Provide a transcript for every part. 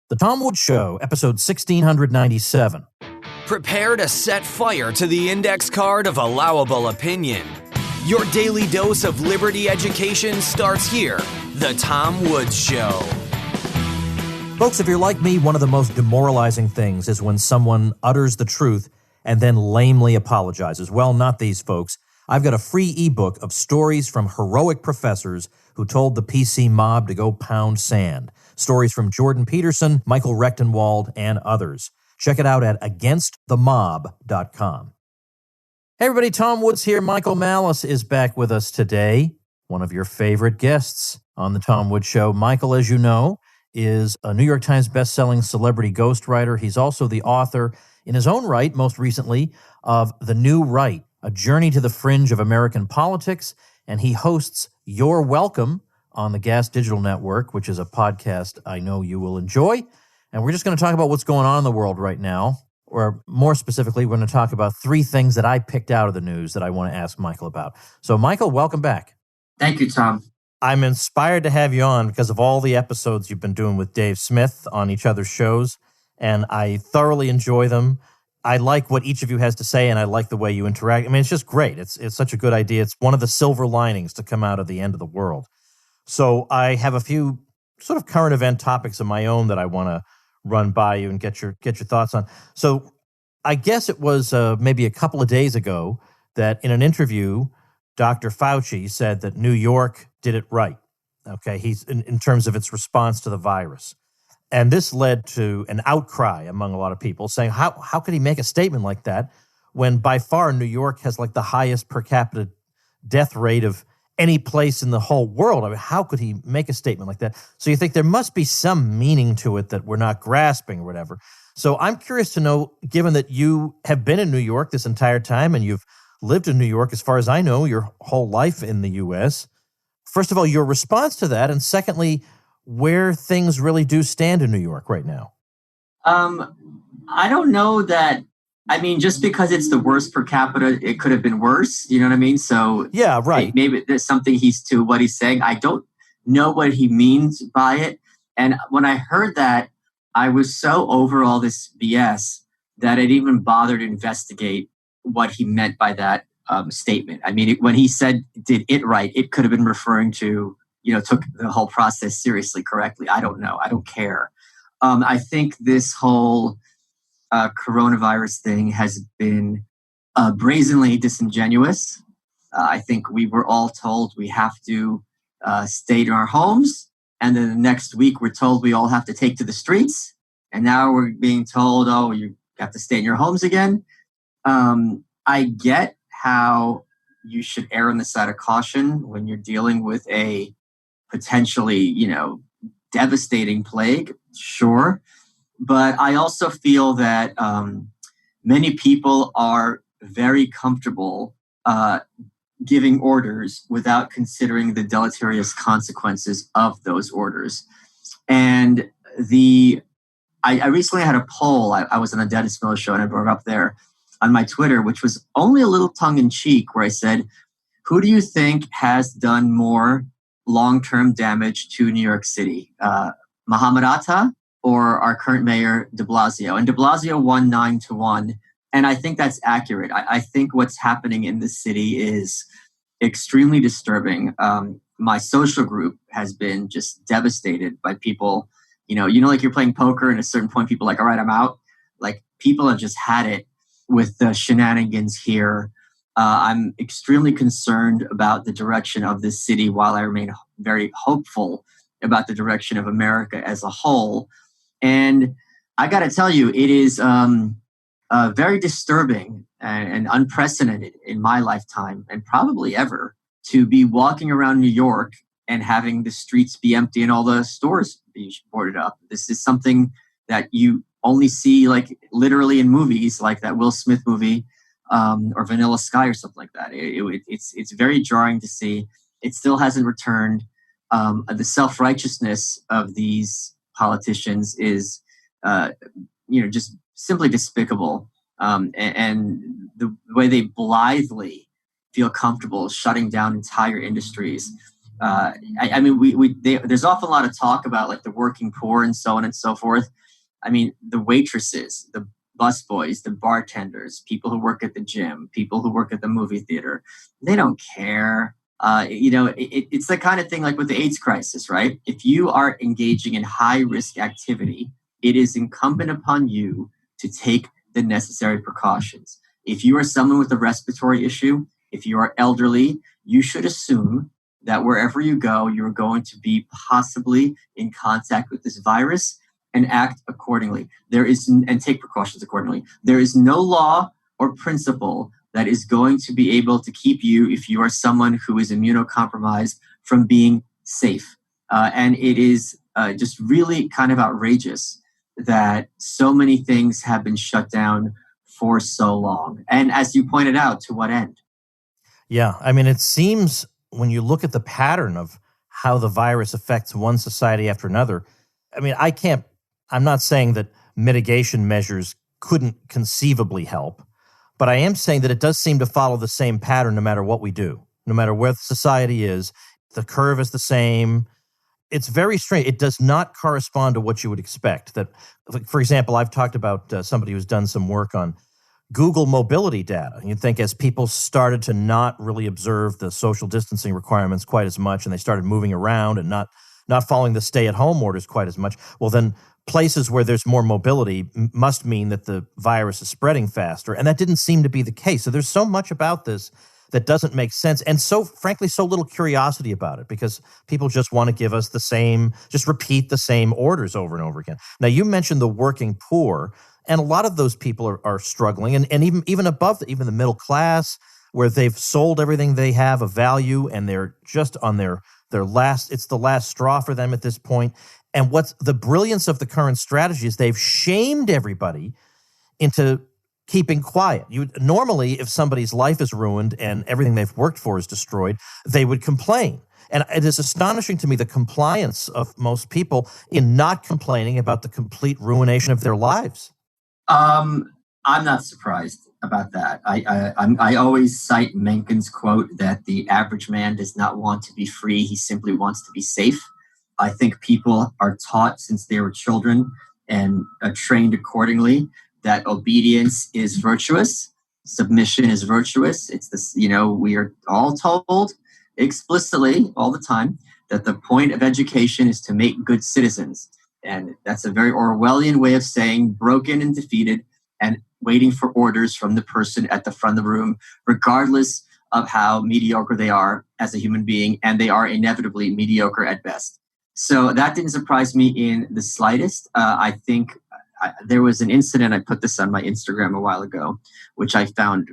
The Tom Woods Show, episode 1697. Prepare to set fire to the index card of allowable opinion. Your daily dose of liberty education starts here. The Tom Woods Show. Folks, if you're like me, one of the most demoralizing things is when someone utters the truth and then lamely apologizes. Well, not these folks. I've got a free ebook of stories from heroic professors who told the PC mob to go pound sand. Stories from Jordan Peterson, Michael Rechtenwald, and others. Check it out at againstthemob.com. Hey everybody, Tom Woods here. Michael Malice is back with us today. One of your favorite guests on the Tom Woods Show. Michael, as you know, is a New York Times best-selling celebrity ghostwriter. He's also the author, in his own right, most recently, of The New Right, A Journey to the Fringe of American Politics, and he hosts You're Welcome on the Gas Digital Network, which is a podcast I know you will enjoy. And we're just going to talk about what's going on in the world right now, or more specifically, we're going to talk about three things that I picked out of the news that I want to ask Michael about. So, Michael, welcome back. Thank you, Tom. I'm inspired to have you on because of all the episodes you've been doing with Dave Smith on each other's shows, and I thoroughly enjoy them. I like what each of you has to say, and I like the way you interact. I mean, it's just great. It's such a good idea. It's one of the silver linings to come out of the end of the world. So I have a few sort of current event topics of my own that I want to run by you and get your thoughts on. So I guess it was maybe a couple of days ago that in an interview, Dr. Fauci said that New York did it right. Okay, he's in terms of its response to the virus. And this led to an outcry among a lot of people saying, how could he make a statement like that when by far New York has like the highest per capita death rate of any place in the whole world? I mean, how could he make a statement like that? So you think there must be some meaning to it that we're not grasping or whatever. So I'm curious to know, given that you have been in New York this entire time and you've lived in New York, as far as I know, your whole life in the U.S., first of all, your response to that, and secondly, where things really do stand in New York right now. I don't know that. I mean, just because it's the worst per capita, it could have been worse. You know what I mean? So yeah, right. Maybe there's something to what he's saying. I don't know what he means by it. And when I heard that, I was so over all this BS that I didn't even bother to investigate what he meant by that statement. I mean, when he said did it right, it could have been referring to, took the whole process seriously, correctly. I don't know. I don't care. I think this whole coronavirus thing has been brazenly disingenuous. I think we were all told we have to stay in our homes. And then the next week we're told we all have to take to the streets. And now we're being told, oh, you have to stay in your homes again. I get how you should err on the side of caution when you're dealing with a potentially, devastating plague. Sure. But I also feel that many people are very comfortable giving orders without considering the deleterious consequences of those orders. And I recently had a poll. I was on a Dennis Miller show and I brought it up there on my Twitter, which was only a little tongue-in-cheek, where I said, who do you think has done more long-term damage to New York City? Mohammed Atta or our current mayor, de Blasio? And de Blasio won 9-1. And I think that's accurate. I think what's happening in the city is extremely disturbing. My social group has been just devastated by people, like you're playing poker and at a certain point people are like, all right, I'm out. Like people have just had it with the shenanigans here. I'm extremely concerned about the direction of this city, while I remain very hopeful about the direction of America as a whole. And I got to tell you, it is very disturbing and unprecedented in my lifetime, and probably ever, to be walking around New York and having the streets be empty and all the stores be boarded up. This is something that you only see like literally in movies, like that Will Smith movie or Vanilla Sky or something like that. It's very jarring to see. It still hasn't returned. The self-righteousness of these politicians is, just simply despicable. And the way they blithely feel comfortable shutting down entire industries I mean, there's often a lot of talk about like the working poor and so on and so forth. I mean, the waitresses, the busboys, the bartenders, people who work at the gym, people who work at the movie theater, they don't care. It's the kind of thing like with the AIDS crisis, right? If you are engaging in high risk activity, it is incumbent upon you to take the necessary precautions. If you are someone with a respiratory issue, if you are elderly, you should assume that wherever you go, you're going to be possibly in contact with this virus and act accordingly. And take precautions accordingly. There is no law or principle that is going to be able to keep you, if you are someone who is immunocompromised, from being safe. And it is just really kind of outrageous that so many things have been shut down for so long. And as you pointed out, to what end? Yeah, I mean, it seems when you look at the pattern of how the virus affects one society after another, I mean, I'm not saying that mitigation measures couldn't conceivably help, but I am saying that it does seem to follow the same pattern no matter what we do, no matter where society is. The curve is the same. It's very strange. It does not correspond to what you would expect. That, for example, I've talked about somebody who's done some work on Google mobility data. You'd think as people started to not really observe the social distancing requirements quite as much, and they started moving around and not following the stay-at-home orders quite as much, well, then places where there's more mobility must mean that the virus is spreading faster. And that didn't seem to be the case. So there's so much about this that doesn't make sense. And so, frankly, so little curiosity about it, because people just want to give us just repeat the same orders over and over again. Now, you mentioned the working poor, and a lot of those people are struggling. And even above even the middle class, where they've sold everything they have of value and they're just on their last, it's the last straw for them at this point. And what's the brilliance of the current strategy is they've shamed everybody into keeping quiet. Normally, if somebody's life is ruined and everything they've worked for is destroyed, they would complain. And it is astonishing to me the compliance of most people in not complaining about the complete ruination of their lives. I'm not surprised about that. I always cite Mencken's quote that the average man does not want to be free. He simply wants to be safe. I think people are taught since they were children and are trained accordingly that obedience is virtuous, submission is virtuous. It's this, we are all told explicitly all the time that the point of education is to make good citizens. And that's a very Orwellian way of saying broken and defeated and waiting for orders from the person at the front of the room, regardless of how mediocre they are as a human being. And they are inevitably mediocre at best. So that didn't surprise me in the slightest. I think there was an incident, I put this on my Instagram a while ago, which I found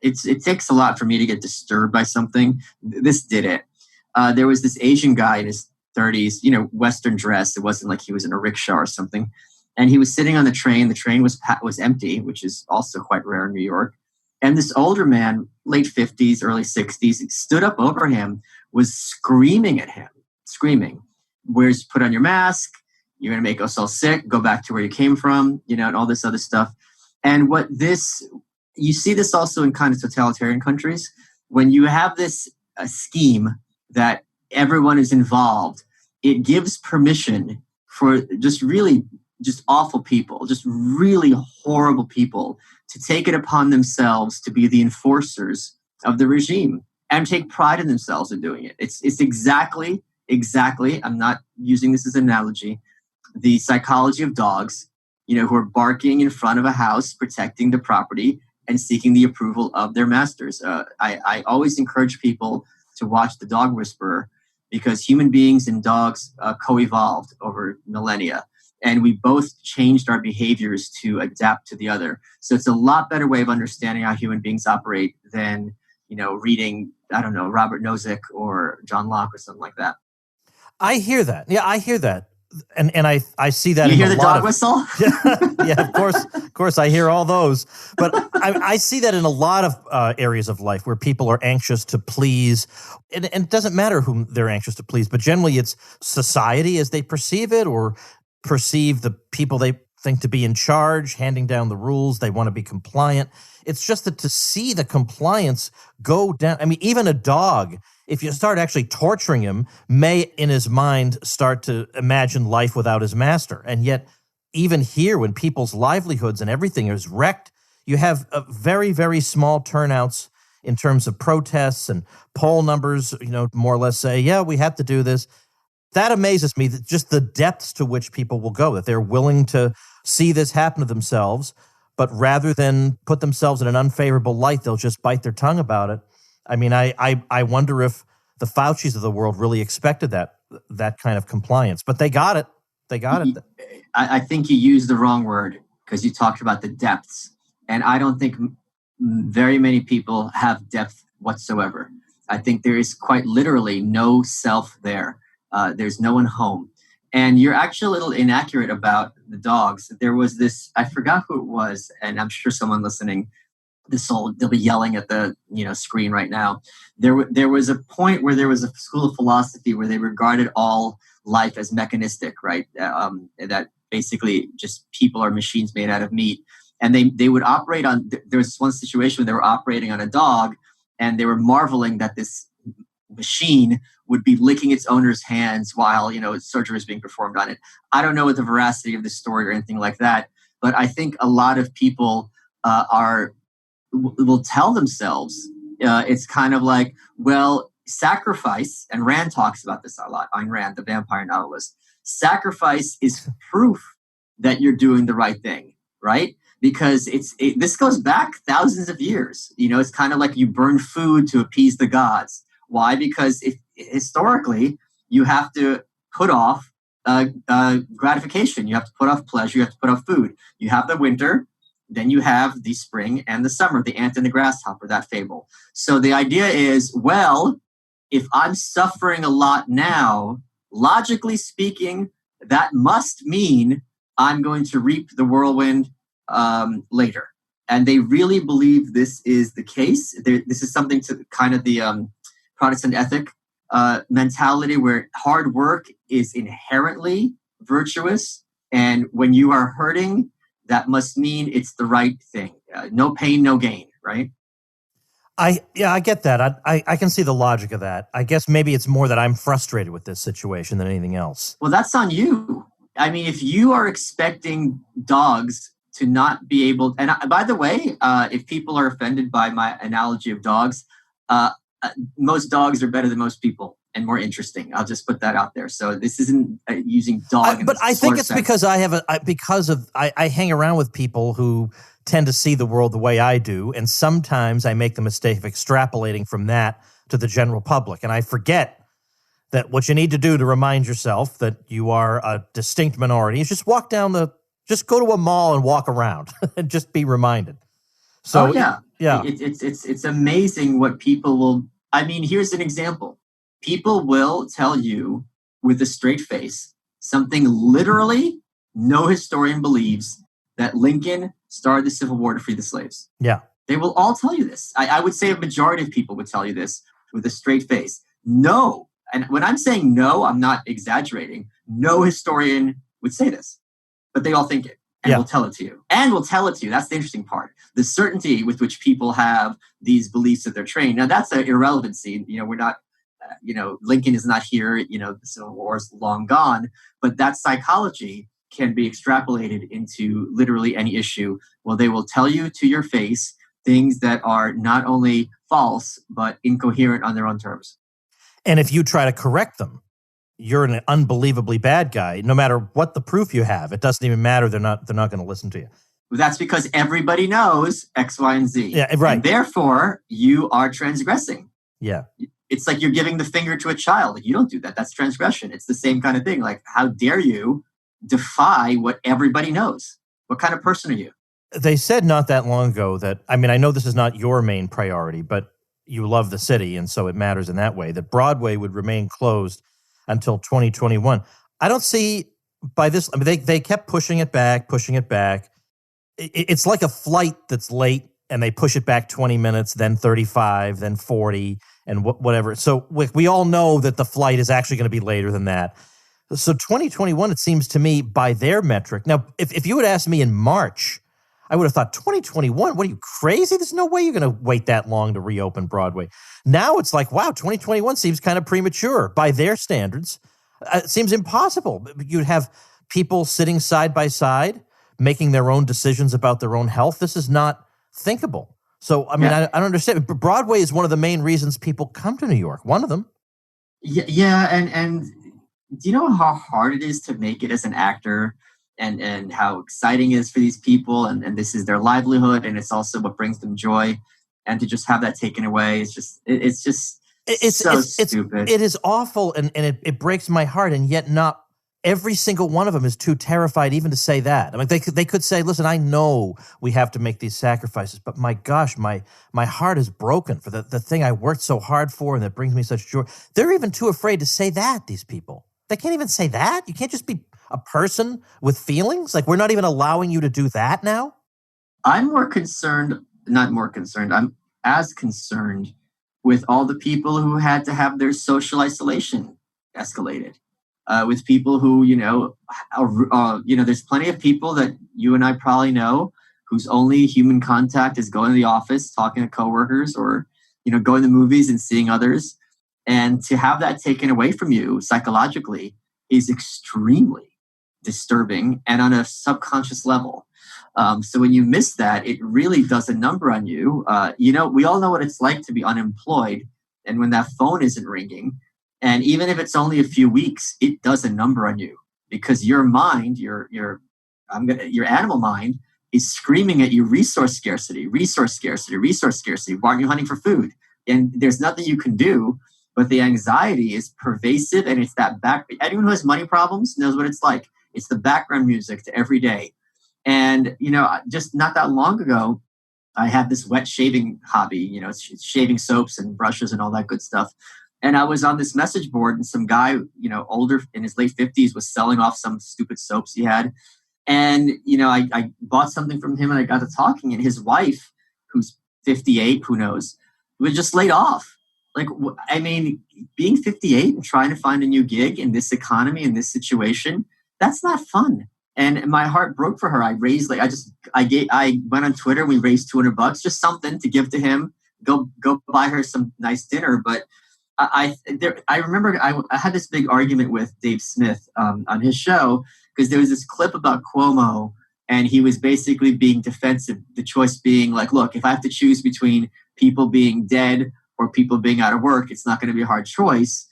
it takes a lot for me to get disturbed by something. This did it. There was this Asian guy in his 30s, Western dress. It wasn't like he was in a rickshaw or something. And he was sitting on the train. The train was empty, which is also quite rare in New York. And this older man, late 50s, early 60s, stood up over him, was screaming at him, "Where's put on your mask? You're going to make us all sick. Go back to where you came from," and all this other stuff. And you see this also in kind of totalitarian countries, when you have this scheme that everyone is involved, it gives permission for just awful people, just really horrible people to take it upon themselves to be the enforcers of the regime and take pride in themselves in doing it. It's exactly, I'm not using this as an analogy, the psychology of dogs, who are barking in front of a house, protecting the property and seeking the approval of their masters. I always encourage people to watch The Dog Whisperer, because human beings and dogs co-evolved over millennia. And we both changed our behaviors to adapt to the other. So it's a lot better way of understanding how human beings operate than, reading, Robert Nozick or John Locke or something like that. I hear that. Yeah, I hear that. And I see that. You hear the dog whistle? Yeah, of course, I hear all those. But I see that in a lot of areas of life where people are anxious to please. And it doesn't matter whom they're anxious to please, but generally it's society as they perceive it, or perceive the people they think to be in charge, handing down the rules. They want to be compliant. It's just that to see the compliance go down, I mean, even a dog, if you start actually torturing him, may in his mind start to imagine life without his master. And yet, even here, when people's livelihoods and everything is wrecked, you have a very, very small turnouts in terms of protests and poll numbers, more or less say, yeah, we have to do this. That amazes me, that just the depths to which people will go, that they're willing to see this happen to themselves, but rather than put themselves in an unfavorable light, they'll just bite their tongue about it. I mean, I wonder if the Faucis of the world really expected that kind of compliance, but they got it. They got it. I think you used the wrong word because you talked about the depths. And I don't think very many people have depth whatsoever. I think there is quite literally no self there. There's no one home. And you're actually a little inaccurate about the dogs. There was this, I forgot who it was, and I'm sure someone listening, they'll be yelling at the screen right now. There was a point where there was a school of philosophy where they regarded all life as mechanistic, right? That basically just people are machines made out of meat. And they would operate on, there was one situation where they were operating on a dog and they were marveling that this machine would be licking its owner's hands while, surgery is being performed on it. I don't know what the veracity of this story or anything like that, but I think a lot of people will tell themselves, it's kind of like, well, sacrifice, and Rand talks about this a lot, Ayn Rand, the vampire novelist, sacrifice is proof that you're doing the right thing, right? Because this goes back thousands of years. It's kind of like you burn food to appease the gods. Why? Because historically, you have to put off gratification. You have to put off pleasure. You have to put off food. You have the winter, then you have the spring and the summer, the ant and the grasshopper, that fable. So the idea is, well, if I'm suffering a lot now, logically speaking, that must mean I'm going to reap the whirlwind later. And they really believe this is the case. This is something to kind of the Protestant ethic mentality where hard work is inherently virtuous. And when you are hurting, that must mean it's the right thing. No pain, no gain, right? I get that. I can see the logic of that. I guess maybe it's more that I'm frustrated with this situation than anything else. Well, that's on you. I mean, if you are expecting dogs to not be able, and by the way, if people are offended by my analogy of dogs, most dogs are better than most people and more interesting. I'll just put that out there. So this isn't using dog. But I think it's sense. Because I hang around with people who tend to see the world the way I do, and sometimes I make the mistake of extrapolating from that to the general public, and I forget that what you need to do to remind yourself that you are a distinct minority is just just go to a mall and walk around and just be reminded. So yeah. It's amazing what people will. I mean, here's an example. People will tell you with a straight face something literally no historian believes, that Lincoln started the Civil War to free the slaves. Yeah. They will all tell you this. I would say a majority of people would tell you this with a straight face. No. And when I'm saying no, I'm not exaggerating. No historian would say this, but they all think it and will tell it to you. And will tell it to you. That's the interesting part. The certainty with which people have these beliefs that they're trained. Now, that's an irrelevancy. We're not, Lincoln is not here. The Civil War is long gone. But that psychology can be extrapolated into literally any issue. Well, they will tell you to your face things that are not only false, but incoherent on their own terms. And if you try to correct them, you're an unbelievably bad guy. No matter what the proof you have, it doesn't even matter. They're not going to listen to you. That's because everybody knows X, Y, and Z. Yeah, right. And therefore, you are transgressing. Yeah. It's like you're giving the finger to a child. You don't do that. That's transgression. It's the same kind of thing. Like, how dare you defy what everybody knows? What kind of person are you? They said not that long ago that, I know this is not your main priority, but you love the city, and so it matters in that way, that Broadway would remain closed until 2021. I don't see by this, they kept pushing it back. It's like a flight that's late, and they push it back 20 minutes, then 35, then 40, and whatever. So we all know that the flight is actually going to be later than that. So 2021, it seems to me, by their metric. Now, if you had asked me in March, I would have thought 2021, what are you, crazy? There's no way you're going to wait that long to reopen Broadway. Now it's like, wow, 2021 seems kind of premature by their standards. It seems impossible. You'd have people sitting side by side, making their own decisions about their own health. This is not thinkable. So, I mean, I don't understand. Broadway is one of the main reasons people come to New York. One of them. Yeah, and do you know how hard it is to make it as an actor, and how exciting it is for these people, and this is their livelihood, and it's also what brings them joy, and to just have that taken away, it's so stupid. It is awful, and it breaks my heart, and yet not every single one of them is too terrified even to say that. I mean, they could say, listen, I know we have to make these sacrifices, but my gosh, my heart is broken for the thing I worked so hard for and that brings me such joy. They're even too afraid to say that, these people. They can't even say that. You can't just be a person with feelings. Like, we're not even allowing you to do that now. I'm as concerned with all the people who had to have their social isolation escalated. With people who, there's plenty of people that you and I probably know whose only human contact is going to the office, talking to coworkers, or, going to movies and seeing others. And to have that taken away from you psychologically is extremely disturbing and on a subconscious level. So when you miss that, it really does a number on you. We all know what it's like to be unemployed. And when that phone isn't ringing, and even if it's only a few weeks, it does a number on you, because your mind, your animal mind, is screaming at you resource scarcity, resource scarcity, resource scarcity. Why aren't you hunting for food? And there's nothing you can do. But the anxiety is pervasive, and it's anyone who has money problems knows what it's like. It's the background music to every day. And, just not that long ago, I had this wet shaving hobby, it's shaving soaps and brushes and all that good stuff. And I was on this message board, and some guy, older in his late 50s, was selling off some stupid soaps he had. And, I bought something from him, and I got to talking, and his wife, who's 58, who knows, was just laid off. Like, I mean, being 58 and trying to find a new gig in this economy, in this situation, that's not fun. And my heart broke for her. I went on Twitter. We raised $200, just something to give to him. Go buy her some nice dinner. But I remember I had this big argument with Dave Smith on his show, because there was this clip about Cuomo, and he was basically being defensive. The choice being like, look, if I have to choose between people being dead or people being out of work, it's not going to be a hard choice.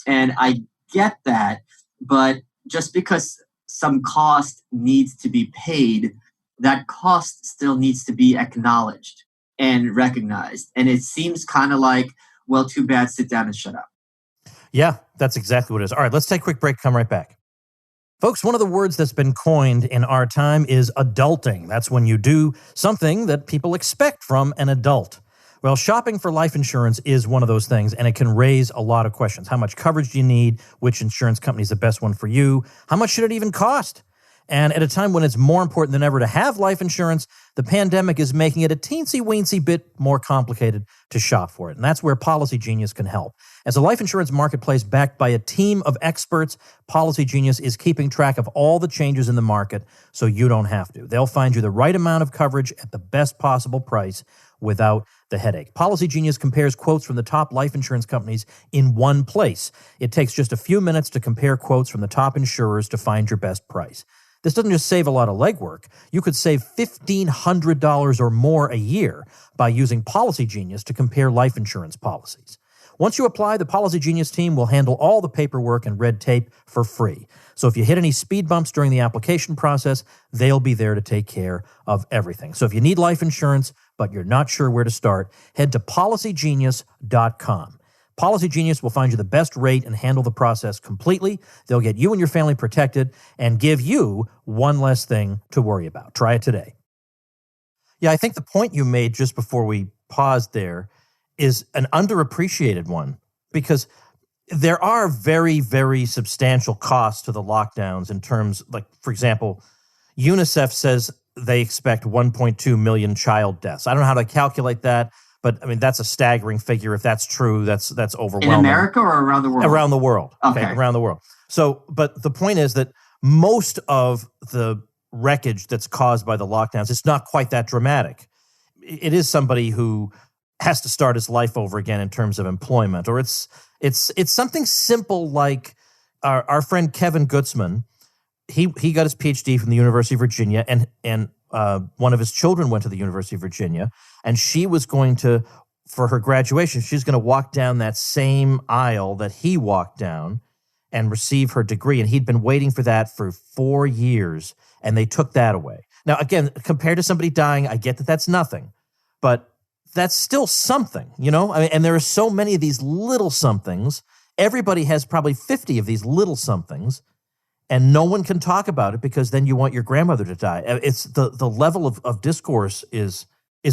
And I get that, but just because some cost needs to be paid, that cost still needs to be acknowledged and recognized. And it seems kind of like, well, too bad, sit down and shut up. Yeah, that's exactly what it is. All right, let's take a quick break, come right back. Folks, one of the words that's been coined in our time is adulting. That's when you do something that people expect from an adult. Well, shopping for life insurance is one of those things, and it can raise a lot of questions. How much coverage do you need? Which insurance company is the best one for you? How much should it even cost? And at a time when it's more important than ever to have life insurance, the pandemic is making it a teensy-weensy bit more complicated to shop for it. And that's where Policy Genius can help. As a life insurance marketplace backed by a team of experts, Policy Genius is keeping track of all the changes in the market so you don't have to. They'll find you the right amount of coverage at the best possible price without the headache. Policy Genius compares quotes from the top life insurance companies in one place. It takes just a few minutes to compare quotes from the top insurers to find your best price. This doesn't just save a lot of legwork. You could save $1,500 or more a year by using Policy Genius to compare life insurance policies. Once you apply, the Policy Genius team will handle all the paperwork and red tape for free. So if you hit any speed bumps during the application process, they'll be there to take care of everything. So if you need life insurance, but you're not sure where to start, head to policygenius.com. Policy Genius will find you the best rate and handle the process completely. They'll get you and your family protected and give you one less thing to worry about. Try it today. Yeah, I think the point you made just before we paused there is an underappreciated one, because there are very, very substantial costs to the lockdowns in terms, like, for example, UNICEF says they expect 1.2 million child deaths. I don't know how to calculate that, But I mean, that's a staggering figure. If that's true, that's overwhelming. In America or around the world? Around the world. Okay. Around the world. So, but the point is that most of the wreckage that's caused by the lockdowns, it's not quite that dramatic. It is somebody who has to start his life over again in terms of employment, or it's something simple like our friend Kevin Gutzman. He got his PhD from the University of Virginia, and one of his children went to the University of Virginia, and she was going to, for her graduation, she's going to walk down that same aisle that he walked down and receive her degree. And he'd been waiting for that for 4 years, and they took that away. Now, again, compared to somebody dying, I get that that's nothing, but that's still something, you know? I mean, and there are so many of these little somethings. Everybody has probably 50 of these little somethings, and no one can talk about it because then you want your grandmother to die. It's the level of discourse is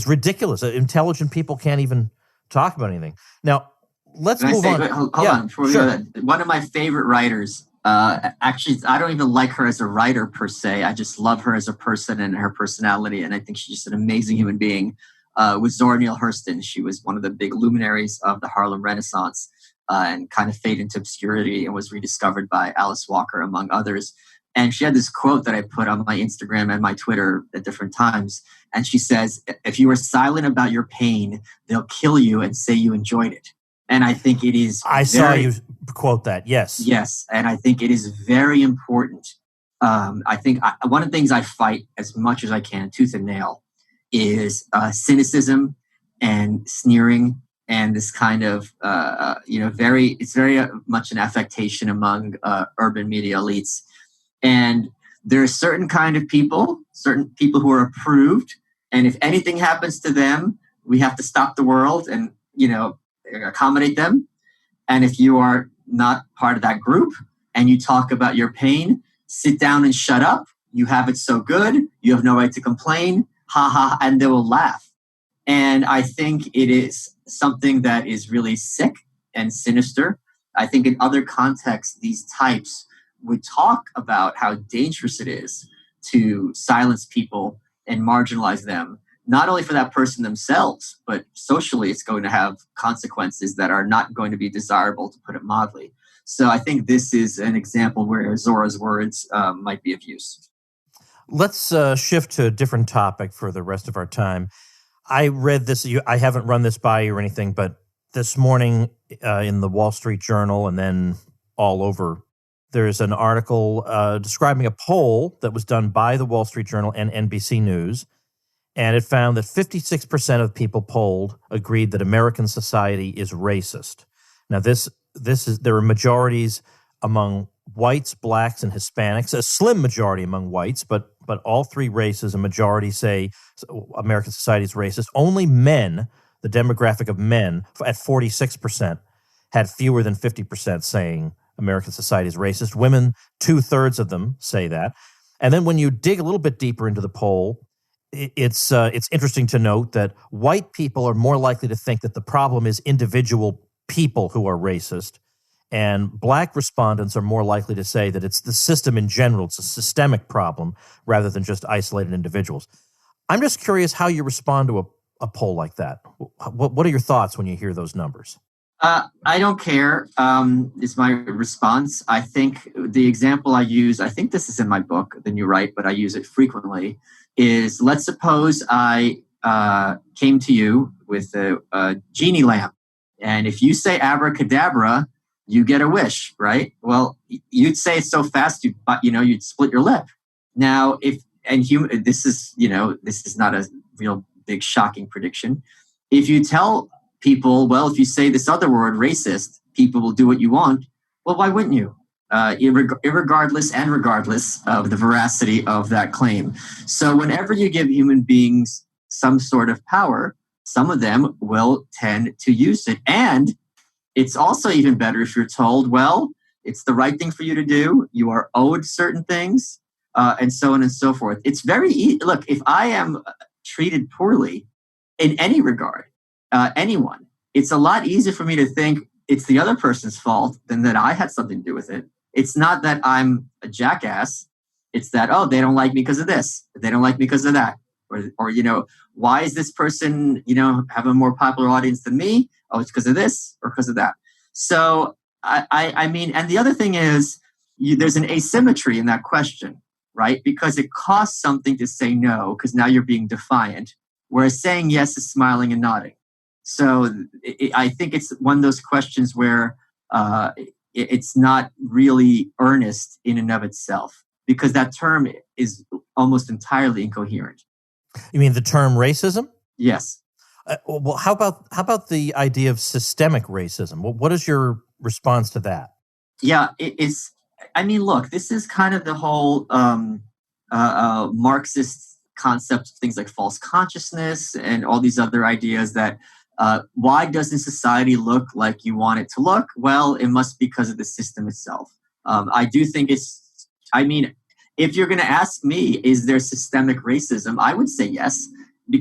ridiculous. Intelligent people can't even talk about anything. Now, let's move on. Hold on. Before we go to that, one of my favorite writers, actually, I don't even like her as a writer per se. I just love her as a person and her personality, and I think she's just an amazing human being, was Zora Neale Hurston. She was one of the big luminaries of the Harlem Renaissance. And kind of fade into obscurity and was rediscovered by Alice Walker, among others. And she had this quote that I put on my Instagram and my Twitter at different times. And she says, if you are silent about your pain, they'll kill you and say you enjoyed it. And I think it is... saw you quote that, yes. Yes, and I think it is very important. I think one of the things I fight as much as I can, tooth and nail, is cynicism and sneering, and this kind of, it's very much an affectation among urban media elites. And there are certain people who are approved. And if anything happens to them, we have to stop the world and, accommodate them. And if you are not part of that group and you talk about your pain, sit down and shut up. You have it so good. You have no right to complain. Ha ha. And they will laugh. And I think it is something that is really sick and sinister. I think in other contexts, these types would talk about how dangerous it is to silence people and marginalize them, not only for that person themselves, but socially it's going to have consequences that are not going to be desirable, to put it mildly. So I think this is an example where Zora's words might be of use. Let's shift to a different topic for the rest of our time. I read this, I haven't run this by you or anything, but this morning in the Wall Street Journal and then all over, there's an article describing a poll that was done by the Wall Street Journal and NBC News, and it found that 56% of people polled agreed that American society is racist. Now, there are majorities among whites, blacks, and Hispanics, a slim majority among whites, but all three races, a majority say American society is racist. Only men, the demographic of men, at 46%, had fewer than 50% saying American society is racist. Women, 2/3 of them say that. And then when you dig a little bit deeper into the poll, it's interesting to note that white people are more likely to think that the problem is individual people who are racist, and black respondents are more likely to say that it's the system in general. It's a systemic problem rather than just isolated individuals. I'm just curious how you respond to a poll like that. What are your thoughts when you hear those numbers? I don't care, is my response. I think the example I use, I think this is in my book, The New Right, but I use it frequently, is let's suppose I came to you with a genie lamp. And if you say abracadabra, you get a wish, right? Well, you'd say it so fast, you'd split your lip. Now, this is not a real big shocking prediction. If you tell people, well, if you say this other word, racist, people will do what you want. Well, why wouldn't you? Irregardless of the veracity of that claim. So whenever you give human beings some sort of power, some of them will tend to use it. And it's also even better if you're told, well, it's the right thing for you to do. You are owed certain things, and so on and so forth. It's very easy. Look, if I am treated poorly in any regard, anyone, it's a lot easier for me to think it's the other person's fault than that I had something to do with it. It's not that I'm a jackass. It's that, they don't like me because of this. They don't like me because of that. or why is this person have a more popular audience than me? Oh, it's because of this or because of that. So I mean, and the other thing is there's an asymmetry in that question, right? Because it costs something to say no, because now you're being defiant, whereas saying yes is smiling and nodding. So I think it's one of those questions where it's not really earnest in and of itself, because that term is almost entirely incoherent. You mean the term racism? Yes. Well, how about the idea of systemic racism? What is your response to that? Yeah, it's. I mean, look, this is kind of the whole Marxist concept of things like false consciousness and all these other ideas that why doesn't society look like you want it to look? Well, it must be because of the system itself. I do think it's. I mean, if you're going to ask me, is there systemic racism? I would say yes,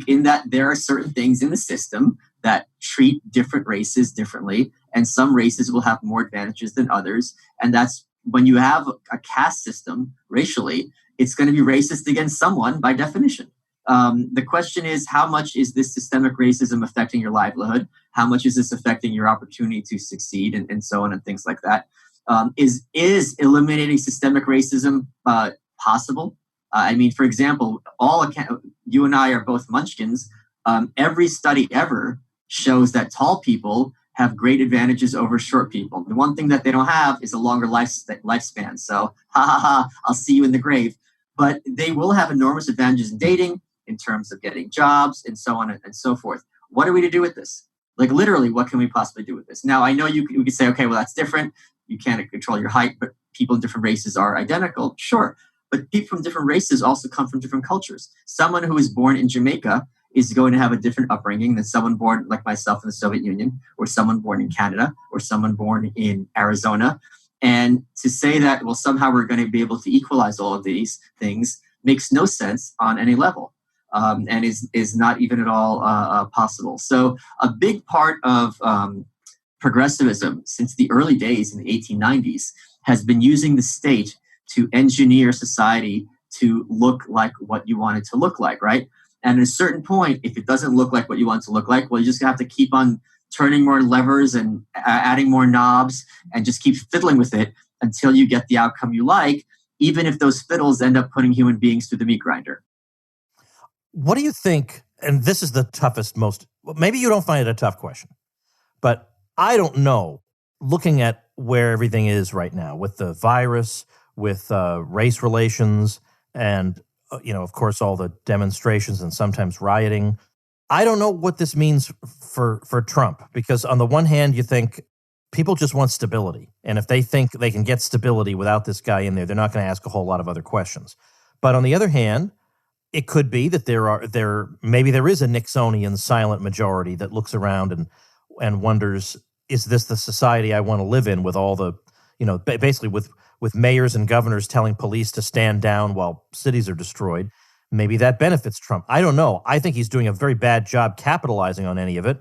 in that there are certain things in the system that treat different races differently, and some races will have more advantages than others. And that's when you have a caste system racially, it's going to be racist against someone by definition. The question is, how much is this systemic racism affecting your livelihood? How much is this affecting your opportunity to succeed, and so on and things like that? Is eliminating systemic racism possible? I mean, for example, you and I are both munchkins. Every study ever shows that tall people have great advantages over short people. The one thing that they don't have is a longer lifespan. So, I'll see you in the grave. But they will have enormous advantages in dating, in terms of getting jobs, and so on and so forth. What are we to do with this? Like, literally, what can we possibly do with this? Now, I know we could say, okay, well, that's different. You can't control your height, but people in different races are identical. Sure. But people from different races also come from different cultures. Someone who is born in Jamaica is going to have a different upbringing than someone born like myself in the Soviet Union, or someone born in Canada, or someone born in Arizona. And to say that, well, somehow we're going to be able to equalize all of these things makes no sense on any level, and is not even at all possible. So a big part of progressivism since the early days in the 1890s has been using the state to engineer society to look like what you want it to look like, right? And at a certain point, if it doesn't look like what you want it to look like, well, you just have to keep on turning more levers and adding more knobs and just keep fiddling with it until you get the outcome you like, even if those fiddles end up putting human beings through the meat grinder. What do you think, and this is the toughest, maybe you don't find it a tough question, but I don't know, looking at where everything is right now with the virus, with race relations, and of course, all the demonstrations and sometimes rioting. I don't know what this means for Trump, because on the one hand, you think people just want stability. And if they think they can get stability without this guy in there, they're not going to ask a whole lot of other questions. But on the other hand, it could be that maybe there is a Nixonian silent majority that looks around and wonders, is this the society I want to live in, with all the, basically with mayors and governors telling police to stand down while cities are destroyed? Maybe that benefits Trump. I don't know. I think he's doing a very bad job capitalizing on any of it,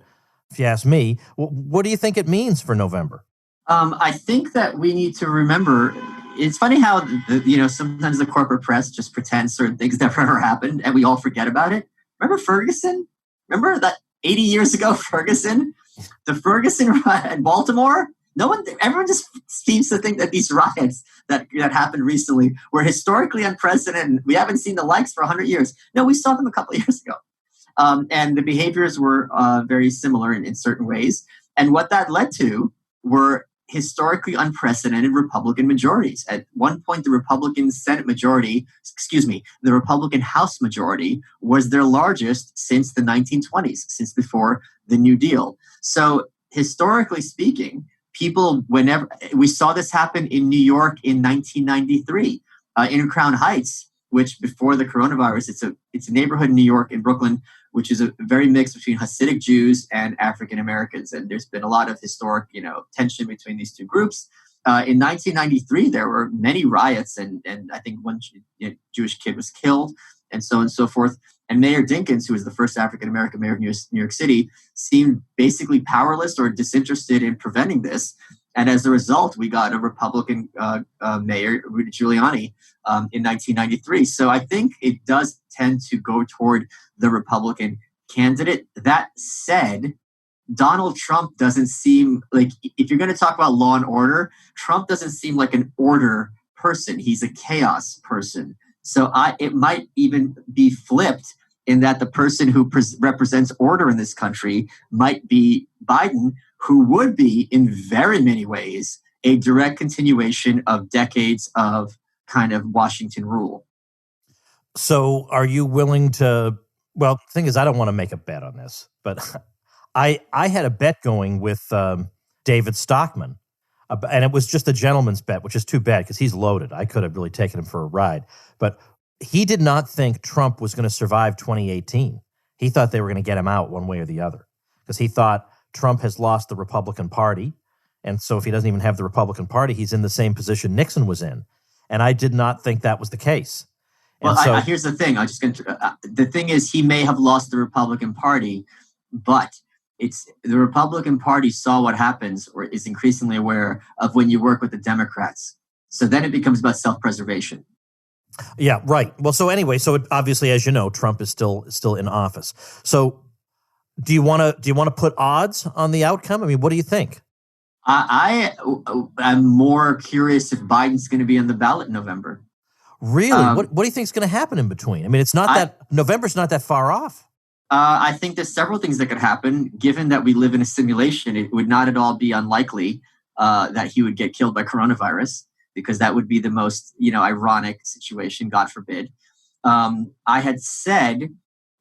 if you ask me. What do you think it means for November? I think that we need to remember, it's funny how sometimes the corporate press just pretends certain things never ever happened and we all forget about it. Remember Ferguson? Remember that 80 years ago, Ferguson? The Ferguson riot in Baltimore? Everyone just seems to think that these riots that happened recently were historically unprecedented. We haven't seen the likes for 100 years. No, we saw them a couple of years ago. And the behaviors were very similar in certain ways. And what that led to were historically unprecedented Republican majorities. At one point, the Republican House majority was their largest since the 1920s, since before the New Deal. So historically speaking, whenever we saw this happen in New York in 1993, in Crown Heights, which before the coronavirus, it's a neighborhood in New York, in Brooklyn, which is a very mix between Hasidic Jews and African Americans. And there's been a lot of historic, tension between these two groups. In 1993, there were many riots, and I think one Jewish kid was killed, and so on and so forth. And Mayor Dinkins, who was the first African-American mayor of New York City, seemed basically powerless or disinterested in preventing this. And as a result, we got a Republican mayor, Rudy Giuliani, in 1993. So I think it does tend to go toward the Republican candidate. That said, Donald Trump doesn't seem like, if you're going to talk about law and order, Trump doesn't seem like an order person. He's a chaos person. So it might even be flipped in that the person who represents order in this country might be Biden, who would be in very many ways a direct continuation of decades of kind of Washington rule. So are you willing to, well, the thing is, I don't want to make a bet on this, but I had a bet going with David Stockman, and it was just a gentleman's bet, which is too bad because he's loaded. I could have really taken him for a ride. But he did not think Trump was going to survive 2018. He thought they were going to get him out one way or the other because he thought Trump has lost the Republican Party. And so if he doesn't even have the Republican Party, he's in the same position Nixon was in. And I did not think that was the case. And well, here's the thing. The thing is, he may have lost the Republican Party, but it's the Republican Party saw what happens or is increasingly aware of when you work with the Democrats. So then it becomes about self-preservation. Yeah, right. Well, so anyway, obviously, as you know, Trump is still in office. So do you want to put odds on the outcome? I mean, what do you think? I'm more curious if Biden's going to be on the ballot in November. Really? What do you think is going to happen in between? I mean, November's not that far off. I think there's several things that could happen. Given that we live in a simulation, it would not at all be unlikely that he would get killed by coronavirus, because that would be the most, ironic situation, God forbid. I had said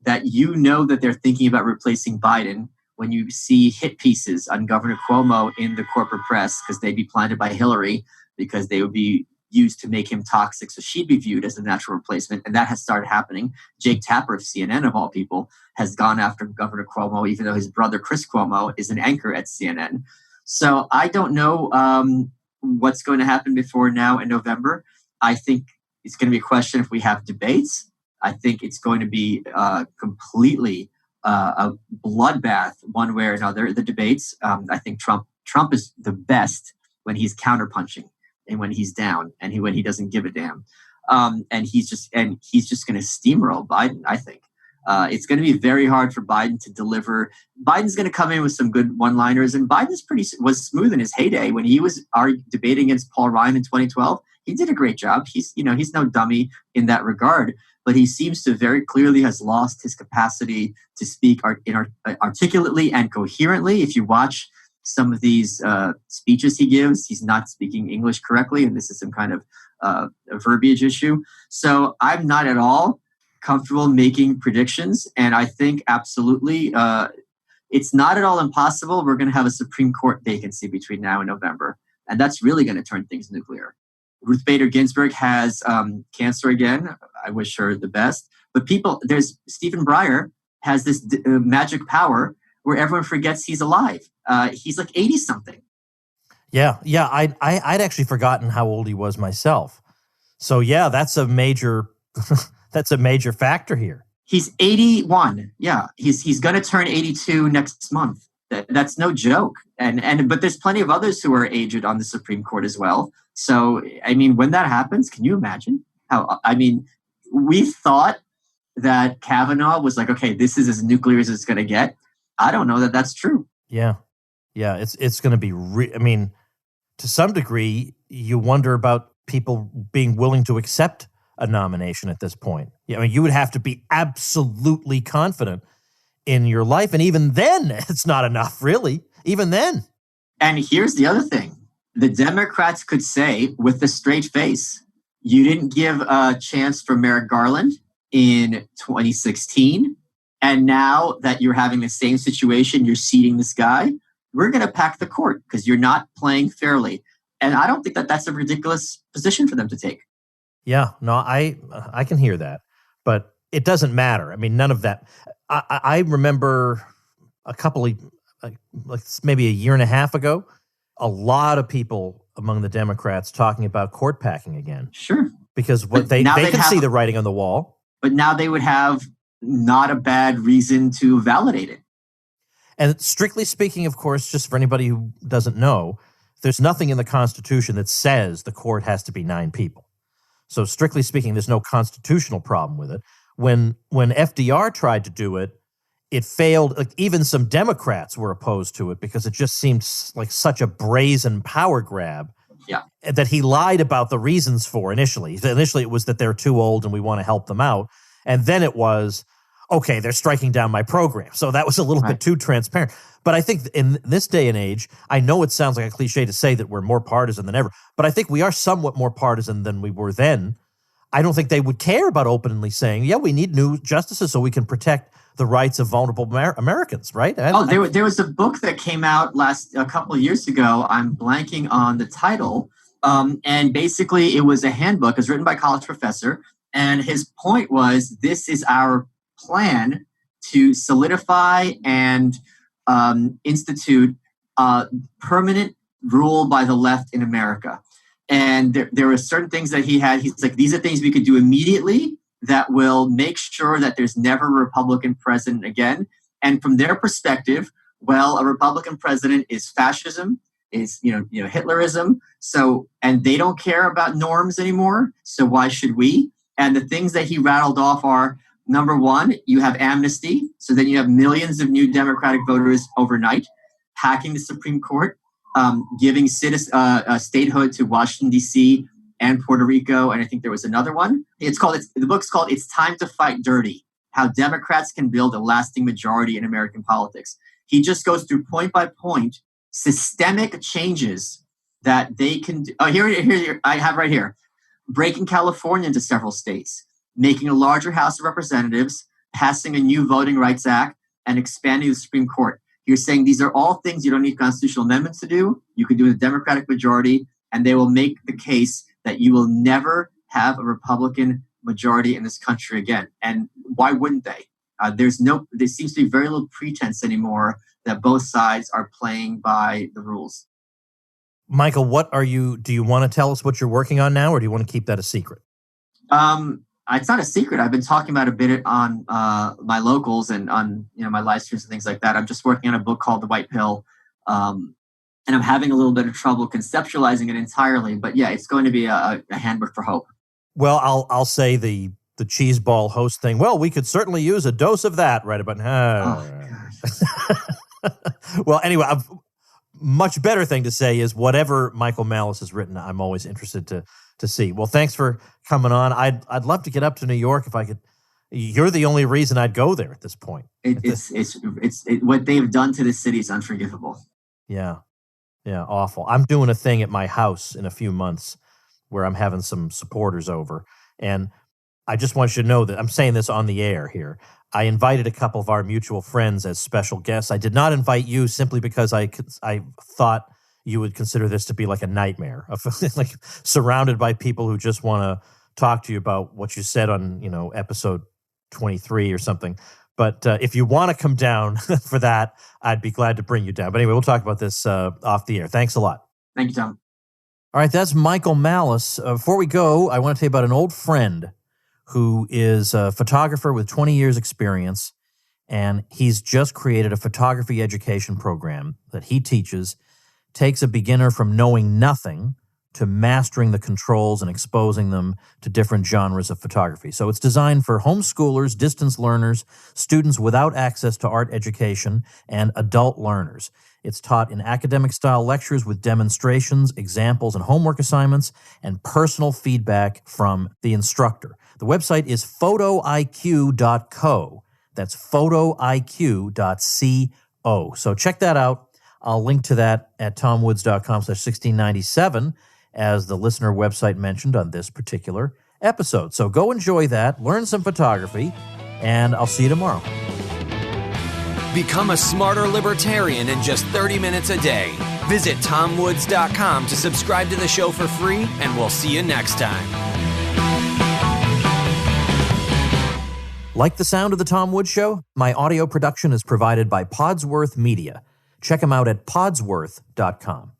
that that they're thinking about replacing Biden when you see hit pieces on Governor Cuomo in the corporate press, because they'd be planted by Hillary, because they would be used to make him toxic, so she'd be viewed as a natural replacement. And that has started happening. Jake Tapper of CNN, of all people, has gone after Governor Cuomo, even though his brother Chris Cuomo is an anchor at CNN. So I don't know what's going to happen before now in November. I think it's going to be a question if we have debates. I think it's going to be completely a bloodbath one way or another, the debates. I think Trump is the best when he's counterpunching and when he's down and when he doesn't give a damn. And he's just going to steamroll Biden, I think. It's going to be very hard for Biden to deliver. Biden's going to come in with some good one-liners, and Biden was smooth in his heyday when he was debating against Paul Ryan in 2012. He did a great job. He's no dummy in that regard, but he seems to very clearly has lost his capacity to speak articulately and coherently. If you watch some of these speeches he gives, he's not speaking English correctly, and this is some kind of a verbiage issue. So I'm not at all comfortable making predictions, and I think absolutely it's not at all impossible. We're going to have a Supreme Court vacancy between now and November, and that's really going to turn things nuclear. Ruth Bader Ginsburg has cancer again. I wish her the best. But there's Stephen Breyer has this magic power where everyone forgets he's alive. He's like 80-something. Yeah. I'd actually forgotten how old he was myself. So yeah, that's a major that's a major factor here. He's 81. Yeah, he's going to turn 82 next month. That's no joke. But there's plenty of others who are aged on the Supreme Court as well. So, I mean, when that happens, can you imagine we thought that Kavanaugh was like, okay, this is as nuclear as it's going to get. I don't know that that's true. Yeah. It's going to be, to some degree, you wonder about people being willing to accept a nomination at this point. Yeah, I mean, you would have to be absolutely confident in your life. And even then, it's not enough, really. Even then. And here's the other thing. The Democrats could say with a straight face, you didn't give a chance for Merrick Garland in 2016. And now that you're having the same situation, you're seating this guy, we're going to pack the court because you're not playing fairly. And I don't think that that's a ridiculous position for them to take. Yeah, no, I can hear that, but it doesn't matter. I mean, none of that. I remember a couple of, like maybe a year and a half ago, a lot of people among the Democrats talking about court packing again. Sure. Because they can see the writing on the wall. But now they would have not a bad reason to validate it. And strictly speaking, of course, just for anybody who doesn't know, there's nothing in the Constitution that says the court has to be 9 people. So strictly speaking, there's no constitutional problem with it. when FDR tried to do it, it failed. Like, even some Democrats were opposed to it because it just seemed like such a brazen power grab. Yeah. That he lied about the reasons for initially. Initially, it was that they're too old and we want to help them out. And then it was, okay, they're striking down my program. So that was a little bit too transparent. But I think in this day and age, I know it sounds like a cliche to say that we're more partisan than ever, but I think we are somewhat more partisan than we were then. I don't think they would care about openly saying, yeah, we need new justices so we can protect the rights of vulnerable Americans, right? There was a book that came out a couple of years ago. I'm blanking on the title. And basically, it was a handbook. It was written by a college professor. And his point was, this is our plan to solidify and institute permanent rule by the left in America. And there were certain things that he had. He's like, these are things we could do immediately that will make sure that there's never a Republican president again. And from their perspective, well, a Republican president is fascism, is Hitlerism. So, and they don't care about norms anymore. So why should we? And the things that he rattled off are, number one, you have amnesty. So then you have millions of new Democratic voters overnight, hacking the Supreme Court, giving statehood to Washington, D.C., and Puerto Rico, and I think there was another one. The book's called It's Time to Fight Dirty, How Democrats Can Build a Lasting Majority in American Politics. He just goes through point by point systemic changes that they can do. Oh, here I have right here. Breaking California into several states, making a larger House of Representatives, passing a new Voting Rights Act, and expanding the Supreme Court. You're saying these are all things you don't need constitutional amendments to do. You can do with a Democratic majority, and they will make the case that you will never have a Republican majority in this country again. And why wouldn't they? There seems to be very little pretense anymore that both sides are playing by the rules. Michael, do you want to tell us what you're working on now, or do you want to keep that a secret? It's not a secret. I've been talking about a bit on my locals and on my live streams and things like that. I'm just working on a book called The White Pill. And I'm having a little bit of trouble conceptualizing it entirely. But yeah, it's going to be a handbook for hope. Well, I'll say the cheese ball host thing. Well, we could certainly use a dose of that right about now. Well, anyway, a much better thing to say is whatever Michael Malice has written, I'm always interested to see. Well, thanks for coming on. I'd love to get up to New York if I could. You're the only reason I'd go there at this point. It's what they've done to the city is unforgivable. Yeah. Yeah, awful. I'm doing a thing at my house in a few months where I'm having some supporters over. And I just want you to know that I'm saying this on the air here. I invited a couple of our mutual friends as special guests. I did not invite you simply because I thought you would consider this to be like a nightmare, like surrounded by people who just want to talk to you about what you said on, episode 23 or something. But if you want to come down for that, I'd be glad to bring you down. But anyway, we'll talk about this off the air. Thanks a lot. Thank you, Tom. All right, that's Michael Malice. Before we go, I want to tell you about an old friend who is a photographer with 20 years experience, and he's just created a photography education program that he teaches, takes a beginner from knowing nothing to mastering the controls and exposing them to different genres of photography. So it's designed for homeschoolers, distance learners, students without access to art education, and adult learners. It's taught in academic-style lectures with demonstrations, examples, and homework assignments, and personal feedback from the instructor. The website is photoiq.co. That's photoiq.co. So check that out. I'll link to that at tomwoods.com/1697 as the listener website mentioned on this particular episode. So go enjoy that, learn some photography, and I'll see you tomorrow. Become a smarter libertarian in just 30 minutes a day. Visit tomwoods.com to subscribe to the show for free, and we'll see you next time. Like the sound of The Tom Woods Show? My audio production is provided by Podsworth Media. Check them out at podsworth.com.